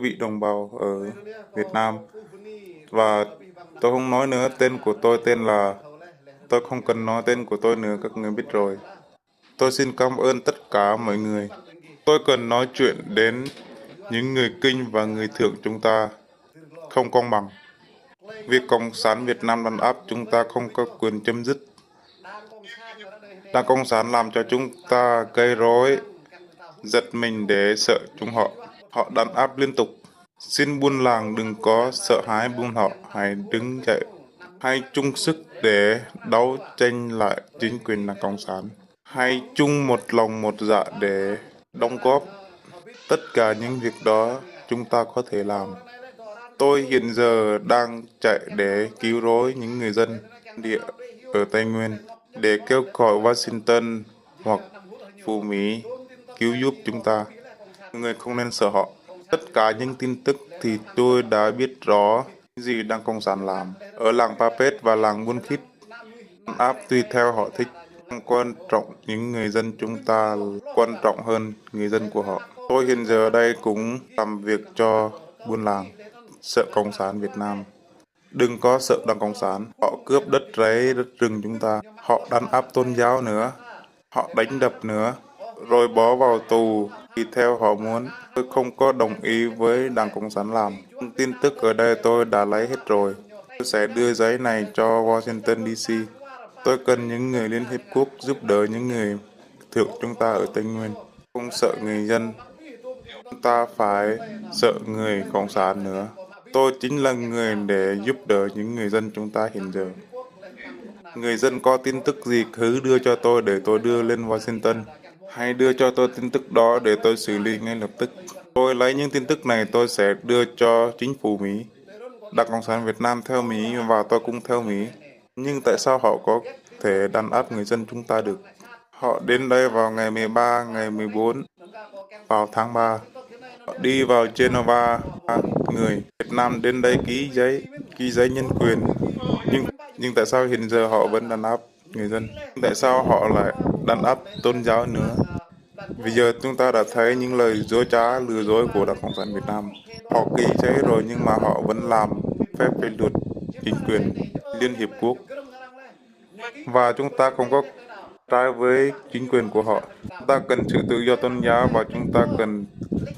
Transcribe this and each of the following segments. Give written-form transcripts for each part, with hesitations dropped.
vị đồng bào ở Việt Nam. Và tôi không nói nữa, tên của tôi tên là, tôi không cần nói tên của tôi nữa, các người biết rồi. Tôi xin cảm ơn tất cả mọi người. Tôi cần nói chuyện đến những người Kinh và người Thượng chúng ta không công bằng. Việc Cộng sản Việt Nam đàn áp chúng ta không có quyền chấm dứt. Đảng Cộng sản làm cho chúng ta gây rối, giật mình để sợ chúng họ. Họ đàn áp liên tục. Xin buôn làng đừng có sợ hãi buôn họ, hãy đứng dậy, hãy chung sức để đấu tranh lại chính quyền Đảng Cộng sản. Hãy chung một lòng một dạ để đóng góp tất cả những việc đó chúng ta có thể làm. Tôi hiện giờ đang chạy để cứu rỗi những người dân địa ở Tây Nguyên, để kêu gọi Washington hoặc Phú Mỹ cứu giúp chúng ta. Người không nên sợ họ. Tất cả những tin tức thì tôi đã biết rõ những gì Đảng Cộng sản làm. Ở làng Papet và làng Buôn Khít, áp tùy theo họ thích. Quan trọng những người dân chúng ta quan trọng hơn người dân của họ. Tôi hiện giờ ở đây cũng làm việc cho buôn làng. Sợ Cộng sản Việt Nam. Đừng có sợ Đảng Cộng sản. Họ cướp đất rẫy, đất rừng chúng ta. Họ đàn áp tôn giáo nữa. Họ đánh đập nữa. Rồi bỏ vào tù thì theo họ muốn. Tôi không có đồng ý với Đảng Cộng sản làm. Tin tức ở đây tôi đã lấy hết rồi. Tôi sẽ đưa giấy này cho Washington DC. Tôi cần những người Liên Hiệp Quốc giúp đỡ những người Thượng chúng ta ở Tây Nguyên. Không sợ người dân. Chúng ta phải sợ người Cộng sản nữa. Tôi chính là người để giúp đỡ những người dân chúng ta hiện giờ. Người dân có tin tức gì cứ đưa cho tôi để tôi đưa lên Washington. Hãy đưa cho tôi tin tức đó để tôi xử lý ngay lập tức. Tôi lấy những tin tức này tôi sẽ đưa cho chính phủ Mỹ. Đảng Cộng sản Việt Nam theo Mỹ và tôi cũng theo Mỹ. Nhưng tại sao họ có thể đàn áp người dân chúng ta được? Họ đến đây vào ngày 13, ngày 14, vào tháng 3. Họ đi vào Geneva, người Việt Nam đến đây ký giấy nhân quyền. Nhưng tại sao hiện giờ họ vẫn đàn áp người dân? Tại sao họ lại đàn áp tôn giáo nữa? Bây giờ chúng ta đã thấy những lời dối trá lừa dối của Đảng Cộng sản Việt Nam. Họ ký giấy rồi nhưng mà họ vẫn làm phép phê luật chính quyền Liên Hiệp Quốc. Và chúng ta không có trái với chính quyền của họ. Chúng ta cần sự tự do tôn giáo và chúng ta cần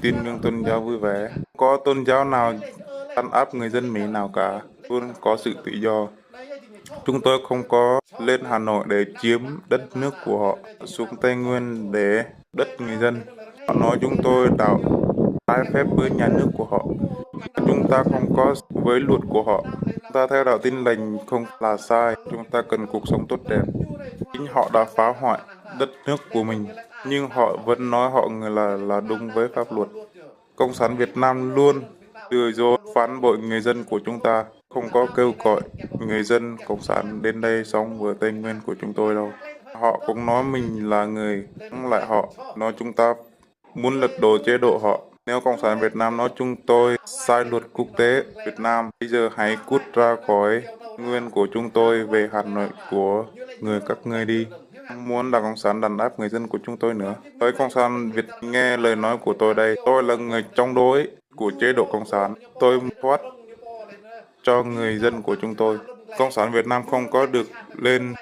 tin ngưỡng tôn giáo vui vẻ. Có tôn giáo nào đàn áp người dân Mỹ nào cả, luôn có sự tự do. Chúng tôi không có lên Hà Nội để chiếm đất nước của họ, xuống Tây Nguyên để đất người dân. Họ nói chúng tôi đảo trái phép với nhà nước của họ. Chúng ta không có với luật của họ. Chúng ta theo đạo Tin lành không là sai. Chúng ta cần cuộc sống tốt đẹp. Chính họ đã phá hoại đất nước của mình, nhưng họ vẫn nói họ người là đúng với pháp luật. Cộng sản Việt Nam luôn lừa dối phản bội người dân của chúng ta, không có kêu gọi người dân Cộng sản đến đây sống ở Tây Nguyên của chúng tôi đâu. Họ cũng nói mình là người, không lại họ, nói chúng ta muốn lật đổ chế độ họ. Nếu Cộng sản Việt Nam nói chúng tôi sai luật quốc tế Việt Nam, bây giờ hãy cút ra khỏi nguyên của chúng tôi về Hà Nội của người các ngươi đi. Không muốn Đảng Cộng sản đàn áp người dân của chúng tôi nữa. Với Cộng sản Việt nghe lời nói của tôi đây, tôi là người chống đối của chế độ Cộng sản. Tôi thoát cho người dân của chúng tôi. Cộng sản Việt Nam không có được lên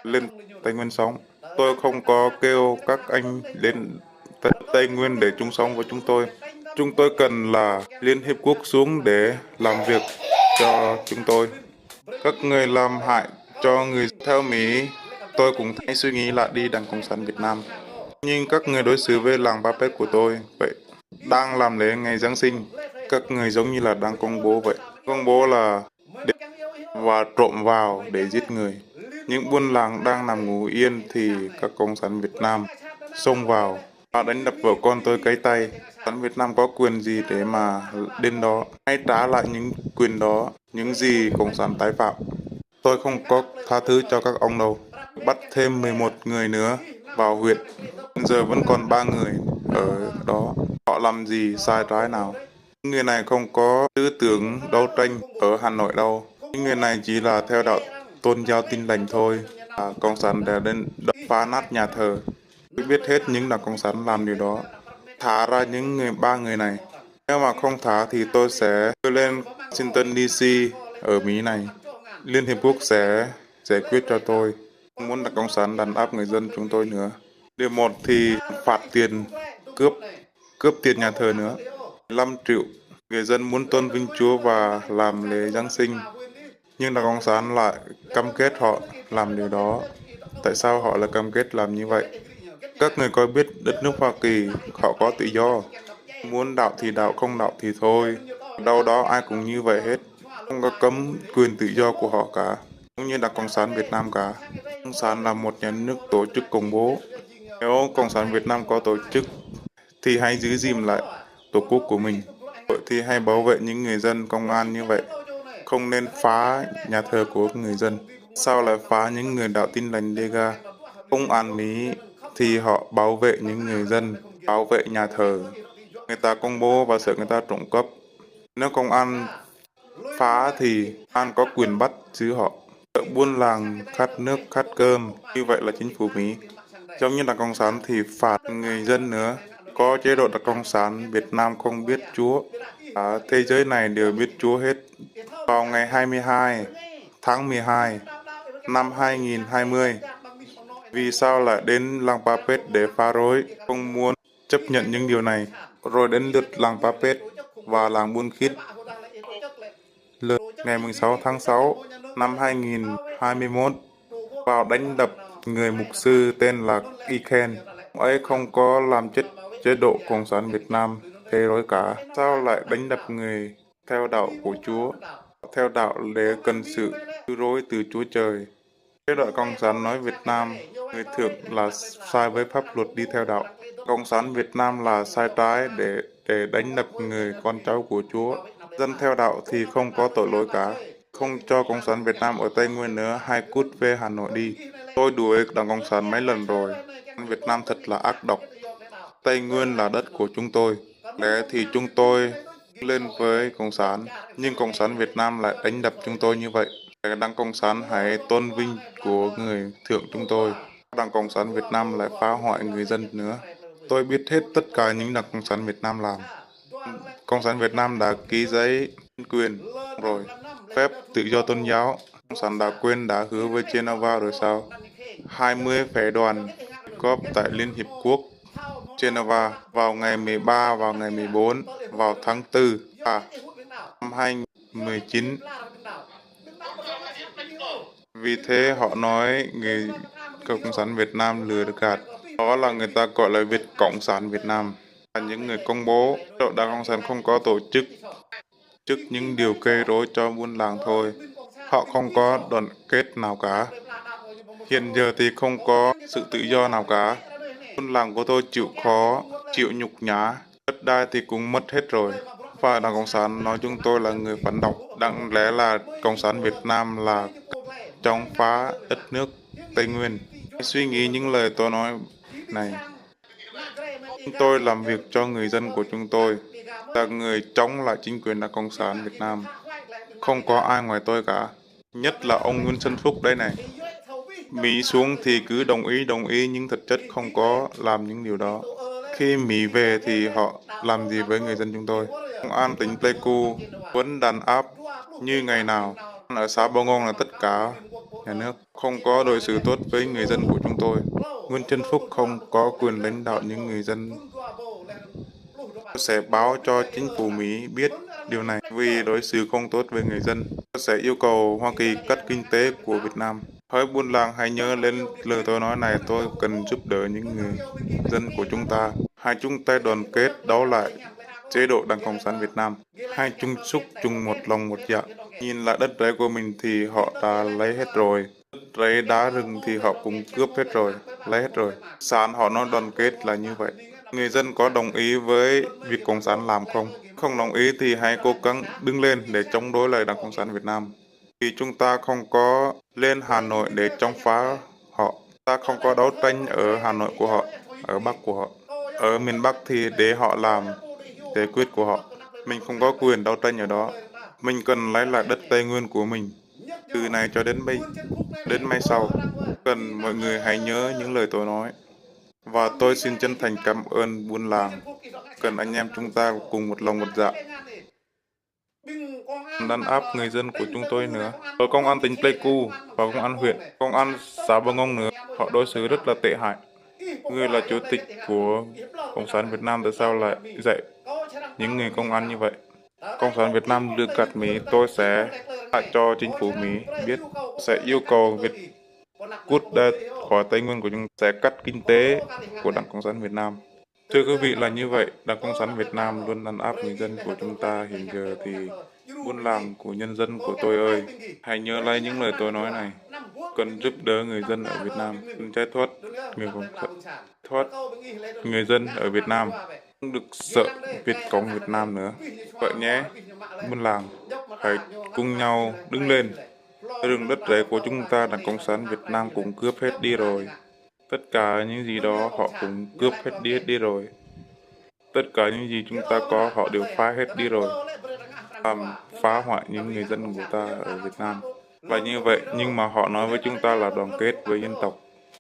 Tây Nguyên sống. Tôi không có kêu các anh lên Tây Nguyên để chung sống với chúng tôi. Chúng tôi cần là Liên Hiệp Quốc xuống để làm việc cho chúng tôi. Các người làm hại cho người theo Mỹ, tôi cũng thấy suy nghĩ lại đi Đảng Cộng sản Việt Nam. Nhưng các người đối xử với làng Papet của tôi vậy, đang làm lễ ngày Giáng sinh, các người giống như là đang công bố vậy. Công bố là và trộm vào để giết người. Những buôn làng đang nằm ngủ yên thì các Cộng sản Việt Nam xông vào và đánh đập vợ con tôi cấy tay. Cộng sản Việt Nam có quyền gì để mà đến đó? Hãy trả lại những quyền đó, những gì Cộng sản tái phạm. Tôi không có tha thứ cho các ông đâu. Bắt thêm 11 người nữa vào huyện. Giờ vẫn còn 3 người ở đó. Họ làm gì sai trái nào? Những người này không có tư tưởng đấu tranh ở Hà Nội đâu. Những người này chỉ là theo đạo tôn giáo Tin lành thôi. Cộng sản đã đến phá nát nhà thờ. Tôi biết hết những Đảng Cộng sản làm điều đó. Thả ra những 3 người này. Nếu mà không thả thì tôi sẽ đưa lên Washington DC ở Mỹ này. Liên Hiệp Quốc sẽ giải quyết cho tôi. Không muốn Đảng Cộng sản đàn áp người dân chúng tôi nữa. Điều một thì phạt tiền cướp, cướp tiền nhà thờ nữa. 15 triệu. Người dân muốn tôn vinh Chúa và làm lễ Giáng sinh. Nhưng Đảng Cộng sản lại cam kết họ làm điều đó. Tại sao họ lại cam kết làm như vậy? Các người có biết đất nước Hoa Kỳ họ có tự do. Muốn đạo thì đạo, không đạo thì thôi. Đâu đó ai cũng như vậy hết. Không có cấm quyền tự do của họ cả. Cũng như Đảng Cộng sản Việt Nam cả. Cộng sản là một nhà nước tổ chức khủng bố. Nếu Cộng sản Việt Nam có tổ chức thì hãy giữ gìn lại tổ quốc của mình. Vậy thì hãy bảo vệ những người dân công an như vậy. Không nên phá nhà thờ của người dân. Sao lại phá những người đạo Tin Lành Dega? Công an Mỹ thì họ bảo vệ những người dân, bảo vệ nhà thờ. Người ta công bố và sợ người ta trộm cắp. Nếu công an phá thì an có quyền bắt giữ họ. Sợ buôn làng, khát nước, khát cơm. Như vậy là chính phủ Mỹ. Giống như Đảng Cộng sản thì phạt người dân nữa. Có chế độ Đảng Cộng sản Việt Nam không biết Chúa. Thế giới này đều biết Chúa hết. Vào ngày 22 tháng 12 năm 2020, vì sao lại đến làng Papet để phá rối, không muốn chấp nhận những điều này. Rồi đến lượt làng Papet và làng Buôn Khít. Lượt ngày 16 tháng 6 năm 2021 vào đánh đập người mục sư tên là Iken. Ông ấy không có làm chết chế độ Cộng sản Việt Nam thế rối cả. Sao lại đánh đập người theo đạo của Chúa? Theo đạo lễ cần sự cứu rỗi từ Chúa Trời. Chế độ Cộng sản nói Việt Nam, người thượng là sai với pháp luật đi theo đạo. Cộng sản Việt Nam là sai trái để đánh đập người con cháu của Chúa. Dân theo đạo thì không có tội lỗi cả. Không cho Cộng sản Việt Nam ở Tây Nguyên nữa, hay cút về Hà Nội đi. Tôi đuổi Đảng Cộng sản mấy lần rồi. Việt Nam thật là ác độc. Tây Nguyên là đất của chúng tôi. Lẽ thì chúng tôi lên với Cộng sản, nhưng Cộng sản Việt Nam lại đánh đập chúng tôi như vậy. Đảng Cộng sản hãy tôn vinh của người thượng chúng tôi. Đảng Cộng sản Việt Nam lại phá hoại người dân nữa. Tôi biết hết tất cả những Đảng Cộng sản Việt Nam làm. Cộng sản Việt Nam đã ký giấy quyền rồi, phép tự do tôn giáo. Cộng sản đã quên đã hứa với Geneva rồi sao? 20 phái đoàn góp tại Liên Hiệp Quốc Geneva vào ngày 13, vào ngày 14, vào tháng 4 năm 2019. Vì thế họ nói người Cộng sản Việt Nam lừa gạt. Đó là người ta gọi là Việt Cộng sản Việt Nam. Là những người công bố độ Đảng Cộng sản không có tổ chức những điều gây rối cho buôn làng thôi. Họ không có đoàn kết nào cả. Hiện giờ thì không có sự tự do nào cả. Buôn làng của tôi chịu khó, chịu nhục nhã. Đất đai thì cũng mất hết rồi. Và Đảng Cộng sản nói chúng tôi là người phản động. Đáng lẽ là Cộng sản Việt Nam là chống phá đất nước Tây Nguyên. Suy nghĩ những lời tôi nói này. Chúng tôi làm việc cho người dân của chúng tôi, là người chống lại chính quyền Đảng Cộng sản Việt Nam. Không có ai ngoài tôi cả. Nhất là ông Nguyễn Xuân Phúc đây này. Mỹ xuống thì cứ đồng ý nhưng thực chất không có làm những điều đó. Khi Mỹ về thì họ làm gì với người dân chúng tôi? Công an tỉnh Pleiku vẫn đàn áp như ngày nào. Ở xã Bao Ngôn là tất cả nhà nước không có đối xử tốt với người dân của chúng tôi. Nguyễn Xuân Phúc không có quyền lãnh đạo những người dân. Tôi sẽ báo cho chính phủ Mỹ biết điều này vì đối xử không tốt với người dân. Tôi sẽ yêu cầu Hoa Kỳ cắt kinh tế của Việt Nam. Hỡi buôn làng hãy nhớ lên lời tôi nói này, tôi cần giúp đỡ những người dân của chúng ta. Hai chung tay đoàn kết đấu lại chế độ Đảng Cộng sản Việt Nam. Hai chung sức chung một lòng một dạ. Nhìn lại đất rẫy của mình thì họ đã lấy hết rồi. Đất rẫy đá rừng thì họ cũng cướp hết rồi, lấy hết rồi. Sản họ nói đoàn kết là như vậy. Người dân có đồng ý với việc Cộng sản làm không? Không đồng ý thì hãy cố gắng đứng lên để chống đối lại Đảng Cộng sản Việt Nam. Vì chúng ta không có lên Hà Nội để chống phá họ. Ta không có đấu tranh ở Hà Nội của họ, ở Bắc của họ. Ở miền Bắc thì để họ làm giải quyết của họ. Mình không có quyền đấu tranh ở đó. Mình cần lấy lại đất Tây Nguyên của mình. Từ này cho đến mai sau. Cần mọi người hãy nhớ những lời tôi nói. Và tôi xin chân thành cảm ơn buôn làng. Cần anh em chúng ta cùng một lòng một dạ. Đàn áp người dân của chúng tôi nữa. Rồi công an tỉnh Pleiku và công an huyện, công an xã Bờ Ngông nữa, họ đối xử rất là tệ hại. Ngươi là chủ tịch của Cộng sản Việt Nam, tại sao lại dạy những người công an như vậy? Cộng sản Việt Nam lừa gạt Mỹ, tôi sẽ lại cho chính phủ Mỹ biết, sẽ yêu cầu Việt cút ra khỏi Tây Nguyên của chúng, sẽ cắt kinh tế của Đảng Cộng sản Việt Nam. Thưa quý vị, là như vậy, Đảng Cộng sản Việt Nam luôn đàn áp người dân của chúng ta. Hiện giờ thì buôn làng của nhân dân của tôi ơi, hãy nhớ lấy những lời tôi nói này. Cần giúp đỡ người dân ở Việt Nam, cần trái thoát người dân ở Việt Nam, không được sợ Việt Cộng Việt Nam nữa. Vậy nhé, buôn làng, hãy cùng nhau đứng lên. Rừng đất rẫy của chúng ta, Đảng Cộng sản Việt Nam cũng cướp hết đi rồi. Tất cả những gì đó họ cũng cướp hết đi rồi. Tất cả những gì chúng ta có họ đều phá hết đi rồi. Làm phá hoại những người dân của ta ở Việt Nam. Và như vậy, nhưng mà họ nói với chúng ta là đoàn kết với dân tộc.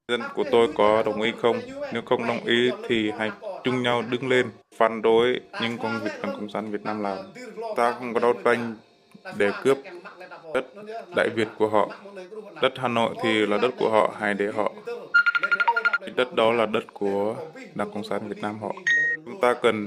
Dân của tôi có đồng ý không? Nếu không đồng ý thì hãy chung nhau đứng lên phản đối những công việc Đảng Cộng sản Việt Nam làm. Ta không có đấu tranh để cướp đất Đại Việt của họ. Đất Hà Nội thì là đất của họ, hãy để họ. Đất đó là đất của Đảng Cộng sản Việt Nam họ. Chúng ta cần